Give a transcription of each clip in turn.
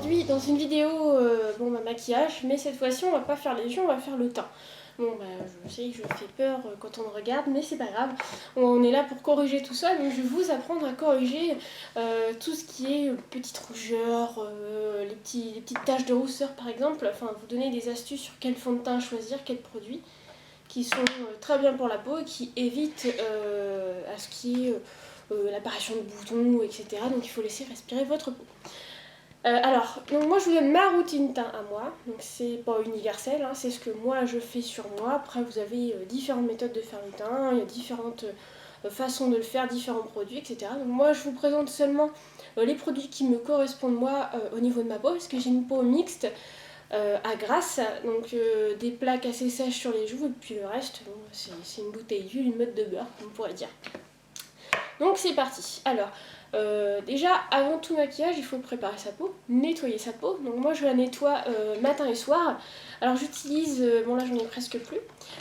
aujourd'hui dans une vidéo maquillage, mais cette fois-ci on va pas faire les yeux, on va faire le teint. Je sais que je fais peur quand on me regarde, mais c'est pas grave, on est là pour corriger tout ça, donc je vais vous apprendre à corriger tout ce qui est petites rougeurs, les petites taches de rousseur par exemple, enfin vous donner des astuces sur quel fond de teint choisir, quels produits qui sont très bien pour la peau et qui évitent à ce qui est l'apparition de boutons, etc. Donc il faut laisser respirer votre peau. Donc moi je vous donne ma routine teint à moi, donc c'est pas universel, hein, c'est ce que moi je fais sur moi. Après vous avez différentes méthodes de faire le teint, il y a différentes façons de le faire, différents produits, etc. Donc moi je vous présente seulement les produits qui me correspondent moi au niveau de ma peau, parce que j'ai une peau mixte à grasse, donc des plaques assez sèches sur les joues, et puis le reste, bon, c'est une bouteille d'huile, une meute de beurre, on pourrait dire. Donc c'est parti. Alors, déjà, avant tout maquillage, il faut préparer sa peau, nettoyer sa peau. Donc moi, je la nettoie matin et soir. Alors j'utilise, bon là j'en ai presque plus,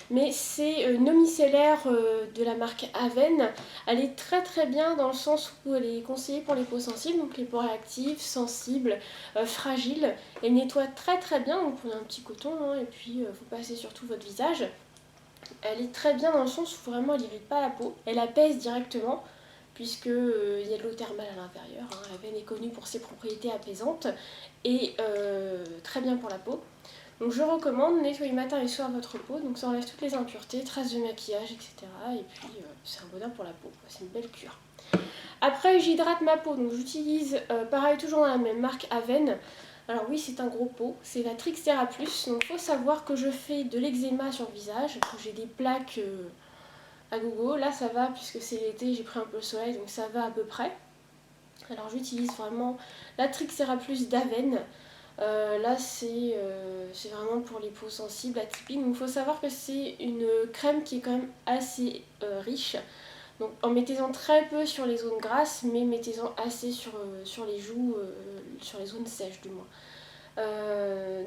mais c'est une eau micellaire de la marque Aven. Elle est très très bien dans le sens où elle est conseillée pour les peaux sensibles, donc les peaux réactives, sensibles, fragiles. Elle nettoie très très bien, donc prenez un petit coton hein, et puis vous passez sur tout votre visage. Elle est très bien dans le sens où vraiment elle n'irrite pas la peau, elle apaise directement puisque il y a de l'eau thermale à l'intérieur. Hein. La veine est connue pour ses propriétés apaisantes et très bien pour la peau. Donc je recommande nettoyer matin et soir votre peau, donc ça enlève toutes les impuretés, traces de maquillage, etc. Et puis c'est un bonheur pour la peau, c'est une belle cure. Après j'hydrate ma peau, donc j'utilise pareil toujours dans la même marque Aven. Alors oui c'est un gros pot, c'est la Trixera Plus, donc il faut savoir que je fais de l'eczéma sur le visage, que j'ai des plaques à gogo. Là ça va puisque c'est l'été, j'ai pris un peu le soleil donc ça va à peu près. Alors j'utilise vraiment la Trixera Plus d'Aven. Là c'est vraiment pour les peaux sensibles, atypiques. Donc il faut savoir que c'est une crème qui est quand même assez riche. Donc en mettez-en très peu sur les zones grasses, mais mettez-en assez sur les joues, sur les zones sèches du moins.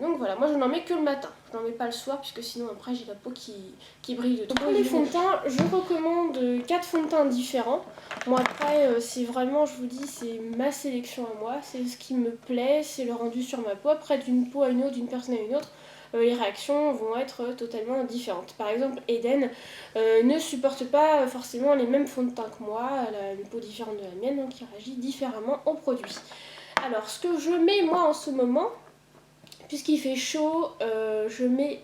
Donc voilà, moi je n'en mets que le matin, je n'en mets pas le soir puisque sinon après j'ai la peau qui brille de trop. Pour les fonds de teint, je recommande 4 fonds de teint différents. Moi après c'est vraiment, je vous dis, c'est ma sélection à moi, c'est ce qui me plaît, c'est le rendu sur ma peau. Après d'une peau à une autre, d'une personne à une autre, les réactions vont être totalement différentes. Par exemple Eden ne supporte pas forcément les mêmes fonds de teint que moi, elle a une peau différente de la mienne donc il réagit différemment aux produits. Alors ce que je mets moi en ce moment, puisqu'il fait chaud, je mets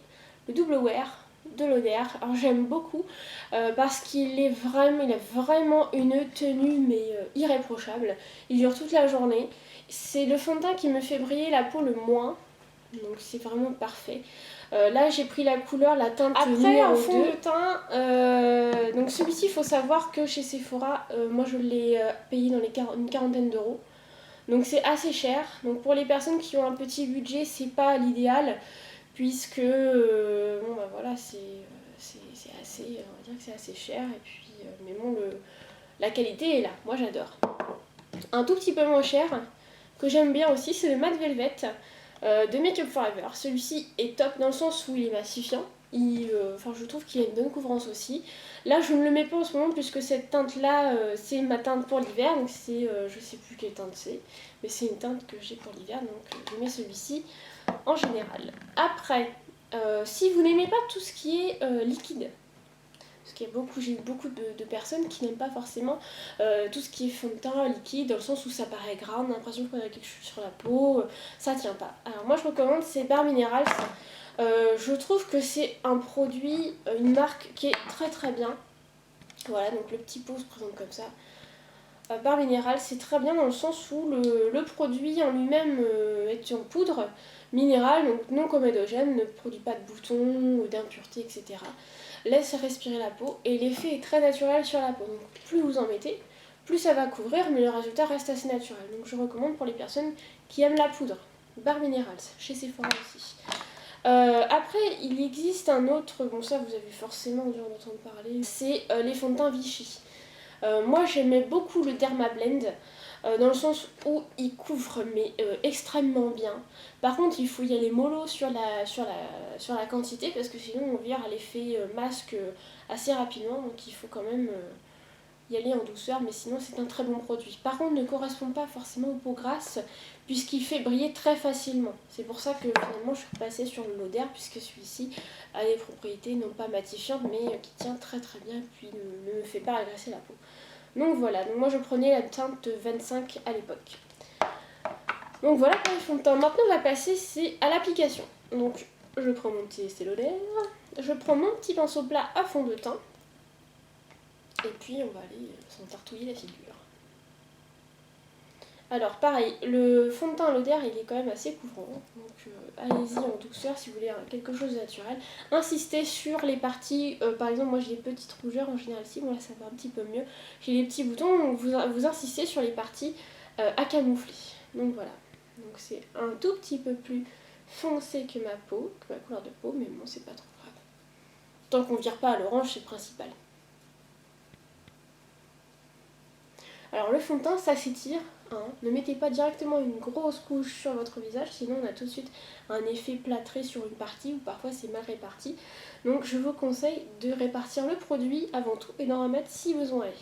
le double wear de l'Oder. Alors j'aime beaucoup parce qu'il a vraiment une tenue mais irréprochable. Il dure toute la journée. C'est le fond de teint qui me fait briller la peau le moins. Donc c'est vraiment parfait. Là j'ai pris la couleur, la teinte après un fond de teint. Donc celui-ci il faut savoir que chez Sephora, moi je l'ai payé dans une quarantaine d'euros. Donc c'est assez cher, donc pour les personnes qui ont un petit budget c'est pas l'idéal puisque voilà c'est assez, on va dire que c'est assez cher et puis mais bon la qualité est là, moi j'adore. Un tout petit peu moins cher que j'aime bien aussi c'est le Matte Velvet de Make Up For Ever. Celui-ci est top dans le sens où il est massifiant. Je trouve qu'il a une bonne couvrance aussi. Là je ne le mets pas en ce moment puisque cette teinte là c'est ma teinte pour l'hiver, donc c'est je sais plus quelle teinte c'est, mais c'est une teinte que j'ai pour l'hiver, donc je mets celui-ci en général. Après si vous n'aimez pas tout ce qui est liquide, parce qu'il y a j'ai eu beaucoup de personnes qui n'aiment pas forcément tout ce qui est fond de teint liquide, dans le sens où ça paraît gras, on a l'impression qu'on a quelque chose sur la peau, ça tient pas. Alors moi je recommande, c'est Bare Minerals. Je trouve que c'est un produit, une marque qui est très très bien. Voilà, donc le petit pot se présente comme ça. Bare Minerals, c'est très bien dans le sens où le produit en lui-même est en poudre minérale, donc non comédogène, ne produit pas de boutons, d'impuretés, etc. Laisse respirer la peau et l'effet est très naturel sur la peau. Donc plus vous en mettez, plus ça va couvrir, mais le résultat reste assez naturel. Donc je recommande pour les personnes qui aiment la poudre. Bare Minerals, chez Sephora aussi. Après, il existe un autre, bon ça vous avez forcément dû en entendre parler, c'est les fonds de teint Vichy. Moi j'aimais beaucoup le Dermablend dans le sens où il couvre mais extrêmement bien. Par contre il faut y aller mollo sur la quantité parce que sinon on vire à l'effet masque assez rapidement, donc il faut quand même y aller en douceur, mais sinon c'est un très bon produit. Par contre, ne correspond pas forcément aux peaux grasses, puisqu'il fait briller très facilement. C'est pour ça que finalement je suis passée sur le Lauder, puisque celui-ci a des propriétés non pas matifiantes, mais qui tient très très bien, et puis ne me fait pas agresser la peau. Donc voilà, donc moi je prenais la teinte 25 à l'époque. Donc voilà pour les fonds de teint. Maintenant on va passer à l'application. Donc je prends mon petit Estée Lauder, je prends mon petit pinceau plat à fond de teint, et puis on va aller s'entartouiller la figure. Alors pareil, le fond de teint Lauder il est quand même assez couvrant, donc allez-y en douceur si vous voulez quelque chose de naturel. Insistez sur les parties, par exemple moi j'ai des petites rougeurs en général ici, bon là ça va un petit peu mieux. J'ai des petits boutons, donc vous insistez sur les parties à camoufler. Donc voilà, donc c'est un tout petit peu plus foncé que ma peau, que ma couleur de peau, mais bon c'est pas trop grave. Tant qu'on ne vire pas à l'orange, c'est le principal. Alors le fond de teint, ça s'étire, hein. Ne mettez pas directement une grosse couche sur votre visage, sinon on a tout de suite un effet plâtré sur une partie, ou parfois c'est mal réparti. Donc je vous conseille de répartir le produit avant tout et d'en remettre si besoin est.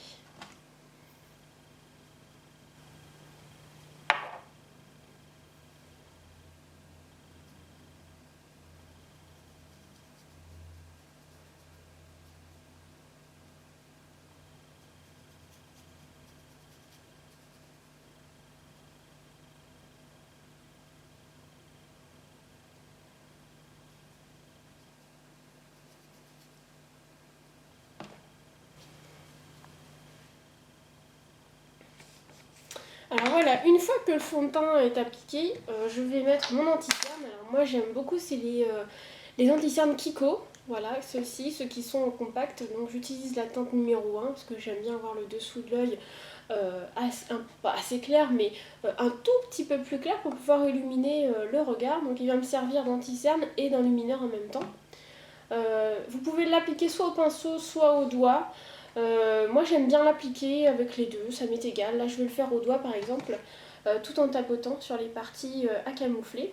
Alors voilà, une fois que le fond de teint est appliqué, je vais mettre mon anti-cerne. Alors moi j'aime beaucoup, c'est les anti-cernes Kiko. Voilà, ceux-ci, ceux qui sont en compact. Donc j'utilise la teinte numéro 1 parce que j'aime bien avoir le dessous de l'œil pas assez clair, mais un tout petit peu plus clair pour pouvoir illuminer le regard. Donc il va me servir d'anti-cerne et d'enlumineur en même temps. Vous pouvez l'appliquer soit au pinceau, soit au doigt. Moi j'aime bien l'appliquer avec les deux, ça m'est égal. Là je vais le faire au doigt par exemple, tout en tapotant sur les parties à camoufler.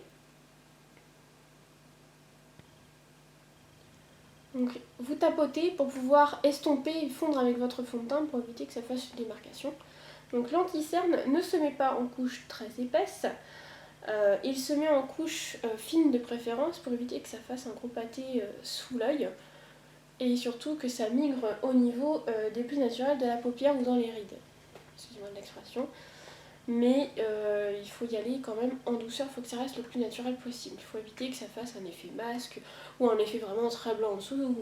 Donc vous tapotez pour pouvoir estomper et fondre avec votre fond de teint pour éviter que ça fasse une démarcation. Donc l'anti-cerne ne se met pas en couche très épaisse, il se met en couche fine de préférence pour éviter que ça fasse un gros pâté sous l'œil. Et surtout que ça migre au niveau des plis naturels de la paupière ou dans les rides. Excusez-moi de l'expression. Mais il faut y aller quand même en douceur, il faut que ça reste le plus naturel possible. Il faut éviter que ça fasse un effet masque ou un effet vraiment très blanc en dessous où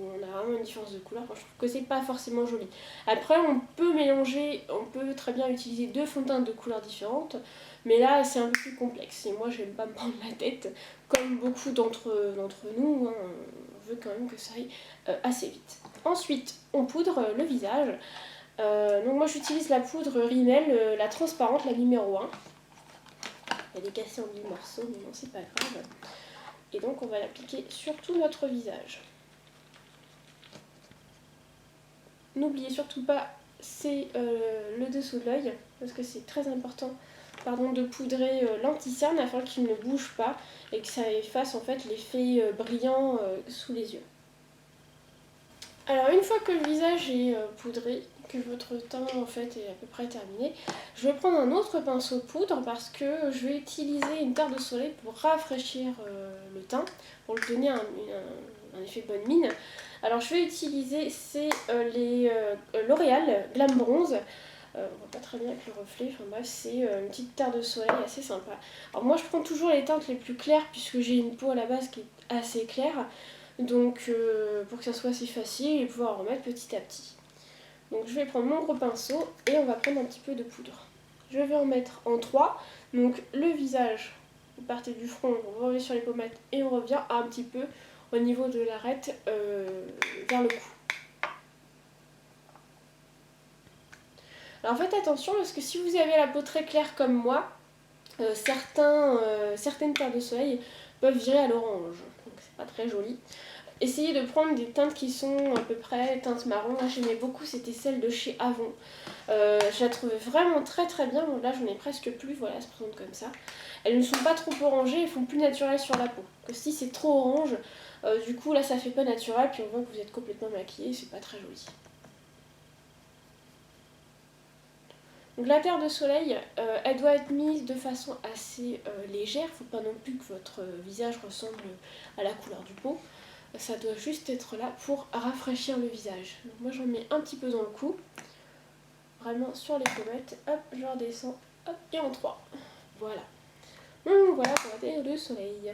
on a vraiment une différence de couleur. Enfin, je trouve que c'est pas forcément joli. Après, on peut mélanger, on peut très bien utiliser deux fonds de teint de couleurs différentes, mais là c'est un peu plus complexe. Et moi, j'aime pas me prendre la tête, comme beaucoup d'entre nous. Hein, on veut quand même que ça aille assez vite. Ensuite, on poudre le visage. Donc moi j'utilise la poudre Rimmel, la transparente, la numéro 1. Elle est cassée en 10 morceaux, mais non c'est pas grave. Et donc on va l'appliquer sur tout notre visage. N'oubliez surtout pas, c'est le dessous de l'œil, parce que c'est très important de poudrer l'anti-cerne afin qu'il ne bouge pas et que ça efface en fait l'effet brillant sous les yeux. Alors une fois que le visage est poudré, que votre teint en fait est à peu près terminé, je vais prendre un autre pinceau poudre parce que je vais utiliser une terre de soleil pour rafraîchir le teint, pour lui donner un effet bonne mine. Alors je vais utiliser les L'Oréal Glam Bronze. On voit pas très bien avec le reflet, enfin bref c'est une petite terre de soleil assez sympa. Alors moi je prends toujours les teintes les plus claires puisque j'ai une peau à la base qui est assez claire. Donc pour que ça soit assez facile et pouvoir en remettre petit à petit. Donc je vais prendre mon gros pinceau et on va prendre un petit peu de poudre. Je vais en mettre en 3. Donc le visage, vous partez du front, on revient sur les pommettes et on revient un petit peu au niveau de l'arête vers le cou. Alors faites attention parce que si vous avez la peau très claire comme moi, certaines terres de soleil peuvent virer à l'orange. Donc c'est pas très joli. Essayez de prendre des teintes qui sont à peu près teintes marron. Là j'aimais beaucoup, c'était celle de chez Avon. Je la trouvais vraiment très très bien. Bon, là j'en ai presque plus, voilà, elles se présentent comme ça. Elles ne sont pas trop orangées, elles font plus naturelles sur la peau. Que si c'est trop orange, du coup là ça fait pas naturel, puis on voit que vous êtes complètement maquillée, c'est pas très joli. Donc la terre de soleil, elle doit être mise de façon assez légère. Il ne faut pas non plus que votre visage ressemble à la couleur du pot. Ça doit juste être là pour rafraîchir le visage. Donc moi j'en mets un petit peu dans le cou, vraiment sur les pommettes. Hop, je redescends, hop, et en 3. Voilà. Donc voilà pour la terre de soleil.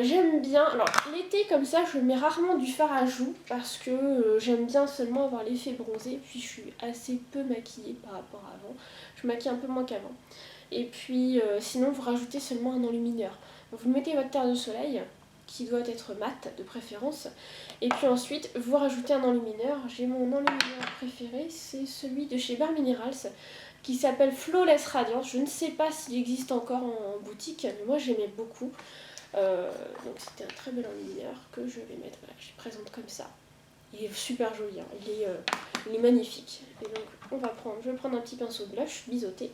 J'aime bien, alors l'été comme ça je mets rarement du fard à joues parce que j'aime bien seulement avoir l'effet bronzé, puis je suis assez peu maquillée par rapport à avant, je maquille un peu moins qu'avant. Et puis sinon vous rajoutez seulement un enlumineur. Donc, vous mettez votre terre de soleil qui doit être mat de préférence, et puis ensuite vous rajoutez un enlumineur. J'ai mon enlumineur préféré, c'est celui de chez Bare Minerals qui s'appelle Flawless Radiance. Je ne sais pas s'il existe encore en boutique, mais moi j'aimais beaucoup. Donc c'était un très bel enlumineur que je vais mettre, voilà, je présente comme ça. Il est super joli, hein. Il est magnifique. Et donc je vais prendre un petit pinceau de blush biseauté,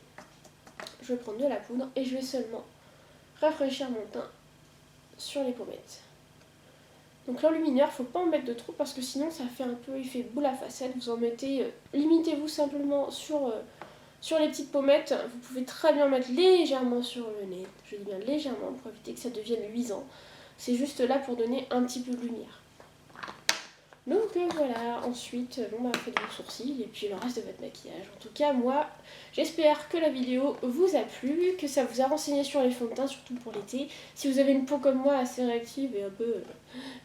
je vais prendre de la poudre et je vais seulement rafraîchir mon teint sur les pommettes. Donc l'enlumineur, faut pas en mettre de trop parce que sinon ça fait un peu effet boule à facettes. Vous en mettez, limitez-vous simplement sur les petites pommettes. Vous pouvez très bien mettre légèrement sur le nez, je dis bien légèrement pour éviter que ça devienne luisant. C'est juste là pour donner un petit peu de lumière. Donc voilà, ensuite faites vos sourcils et puis le reste de votre maquillage. En tout cas moi j'espère que la vidéo vous a plu, que ça vous a renseigné sur les fonds de teint, surtout pour l'été. Si vous avez une peau comme moi assez réactive et un peu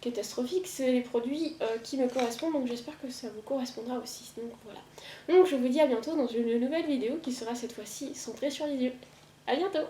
catastrophique, c'est les produits qui me correspondent, donc j'espère que ça vous correspondra aussi. Donc voilà. Donc je vous dis à bientôt dans une nouvelle vidéo qui sera cette fois-ci centrée sur les yeux. A bientôt!